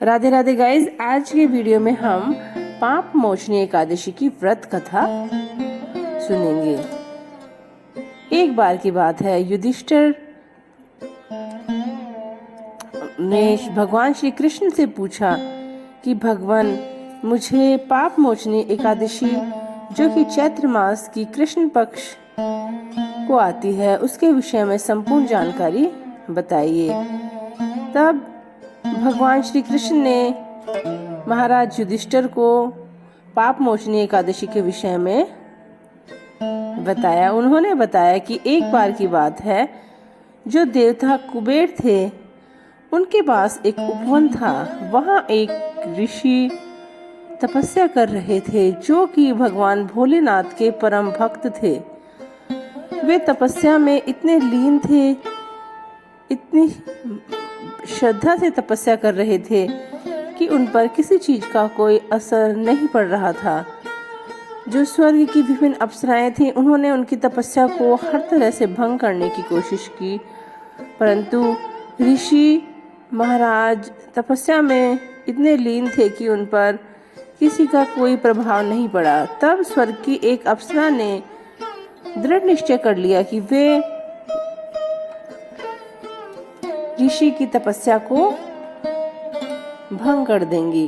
Radhe Radhe guys, आज के video में हम पाप मोचनी एकादशी की व्रत कथा सुनेंगे। एक बार की बात है, युधिष्ठिर ने भगवान श्री कृष्ण से पूछा कि भगवान, मुझे पाप मोचनी एकादशी जो कि चैत्र मास की कृष्ण पक्ष को आती है उसके विषय में संपूर्ण जानकारी बताइए। तब भगवान श्री कृष्ण ने महाराज युधिष्ठिर को पाप मोचनी एकादशी के विषय में बताया। उन्होंने बताया कि एक बार की बात है, जो देवता कुबेर थे उनके पास एक उपवन था। वहां एक ऋषि तपस्या कर रहे थे जो कि भगवान भोलेनाथ के परम भक्त थे। वे तपस्या में इतने लीन थे, इतनी श्रद्धा से तपस्या कर रहे थे कि उन पर किसी चीज का कोई असर नहीं पड़ रहा था। जो स्वर्ग की विभिन्न अप्सराएं थीं, उन्होंने उनकी तपस्या को हर तरह से भंग करने की कोशिश की, परंतु ऋषि महाराज तपस्या में इतने लीन थे कि उन पर किसी का कोई प्रभाव नहीं पड़ा। तब स्वर्ग की एक अप्सरा ने दृढ़ निश्चय कर लिया कि वे ऋषि की तपस्या को भंग कर देंगी।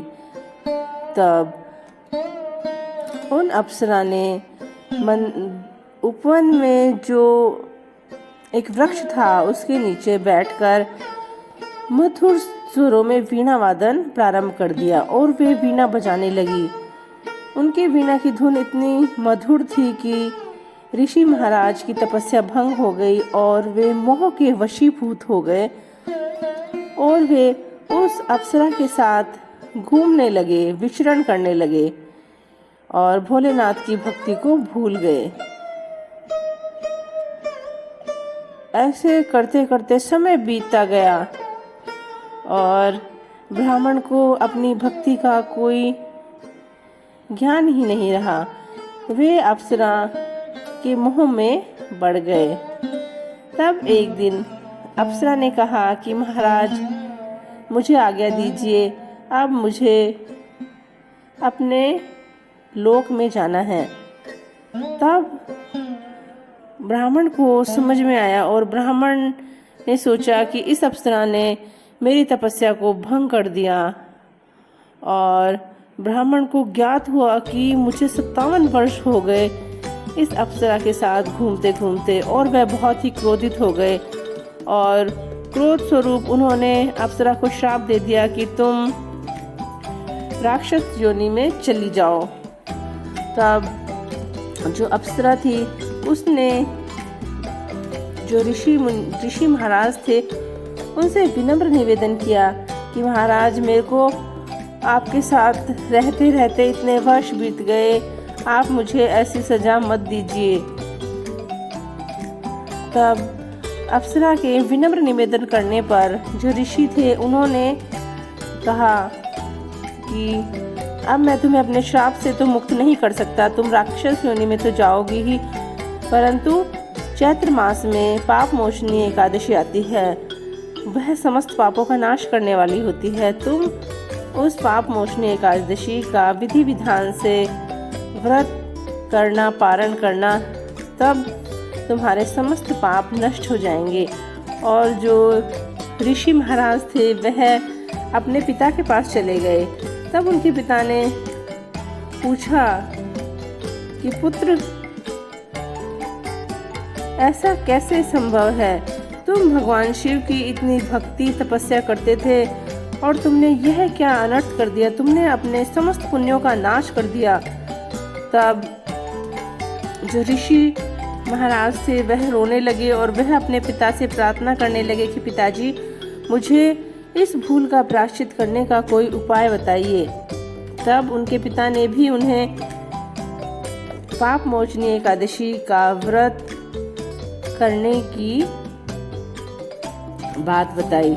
तब उन अप्सरा ने उपवन में जो एक वृक्ष था उसके नीचे बैठकर मधुर सुरों में वीणा वादन प्रारंभ कर दिया और वे वीणा बजाने लगी। उनकी वीणा की धुन इतनी मधुर थी कि ऋषि महाराज की तपस्या भंग हो गई और वे मोह के वशीभूत हो गए और वे उस अप्सरा के साथ घूमने लगे, विचरण करने लगे और भोलेनाथ की भक्ति को भूल गए। ऐसे करते करते समय बीतता गया और ब्राह्मण को अपनी भक्ति का कोई ज्ञान ही नहीं रहा। वे अप्सरा के मोह में बढ़ गए। तब एक दिन अप्सरा ने कहा कि महाराज, मुझे आज्ञा दीजिए, अब मुझे अपने लोक में जाना है। तब ब्राह्मण को समझ में आया और ब्राह्मण ने सोचा कि इस अप्सरा ने मेरी तपस्या को भंग कर दिया और ब्राह्मण को ज्ञात हुआ कि मुझे 57 वर्ष हो गए इस अप्सरा के साथ घूमते घूमते, और वह बहुत ही क्रोधित हो गए और क्रोध स्वरूप उन्होंने अप्सरा को श्राप दे दिया कि तुम राक्षस योनि में चली जाओ। तब जो अप्सरा थी उसने जो ऋषि महाराज थे उनसे विनम्र निवेदन किया कि महाराज, मेरे को आपके साथ रहते रहते इतने वर्ष बीत गए, आप मुझे ऐसी सजा मत दीजिए। तब अप्सरा के विनम्र निवेदन करने पर जो ऋषि थे उन्होंने कहा कि अब मैं तुम्हें अपने श्राप से तो मुक्त नहीं कर सकता, तुम राक्षस योनि में तो जाओगी ही, परंतु चैत्र मास में पाप मोचनी एकादशी आती है, वह समस्त पापों का नाश करने वाली होती है। तुम उस पाप मोचनी एकादशी का विधि विधान से व्रत करना, पारण करना, तब तुम्हारे समस्त पाप नष्ट हो जाएंगे। और जो ऋषि महाराज थे वह अपने पिता के पास चले गए। तब उनके पिता ने पूछा कि पुत्र, ऐसा कैसे संभव है? तुम भगवान शिव की इतनी भक्ति तपस्या करते थे और तुमने यह क्या अनर्थ कर दिया? तुमने अपने समस्त पुण्यों का नाश कर दिया। तब जो ऋषि महाराज थे वह रोने लगे और वह अपने पिता से प्रार्थना करने लगे कि पिताजी, मुझे इस भूल का प्रायश्चित करने का कोई उपाय बताइए। तब उनके पिता ने भी उन्हें पाप मोचनी एकादशी का व्रत करने की बात बताई।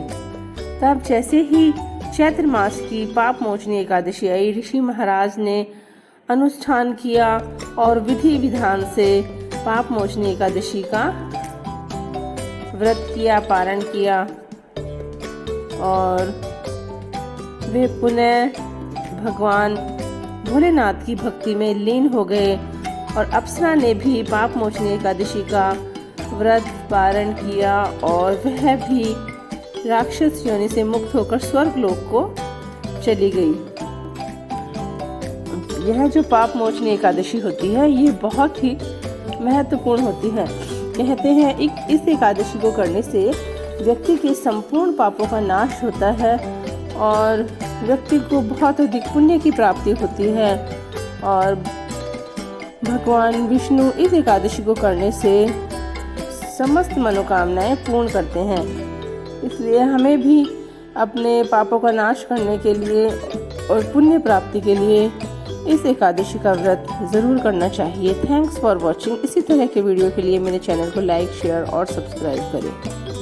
तब जैसे ही चैत्र मास की पाप मोचनी एकादशी आई, ऋषि महाराज ने अनुष्ठान किया और विधि विधान से पाप मोचनी एकादशी का व्रत किया, पारण किया और वे पुनः भगवान भोलेनाथ की भक्ति में लीन हो गए और अप्सरा ने भी पाप मोचनी एकादशी का व्रत पारण किया और वह भी राक्षस योनि से मुक्त होकर स्वर्ग लोक को चली गई। यह जो पाप मोचनी एकादशी होती है ये बहुत ही महत्वपूर्ण होती है। कहते हैं इस एकादशी को करने से व्यक्ति के संपूर्ण पापों का नाश होता है और व्यक्ति को बहुत अधिक पुण्य की प्राप्ति होती है और भगवान विष्णु इस एकादशी को करने से समस्त मनोकामनाएं पूर्ण करते हैं। इसलिए हमें भी अपने पापों का नाश करने के लिए और पुण्य प्राप्ति के लिए इस एकादशी का व्रत ज़रूर करना चाहिए। Thanks for watching. इसी तरह के वीडियो के लिए मेरे चैनल को लाइक, शेयर और सब्सक्राइब करें।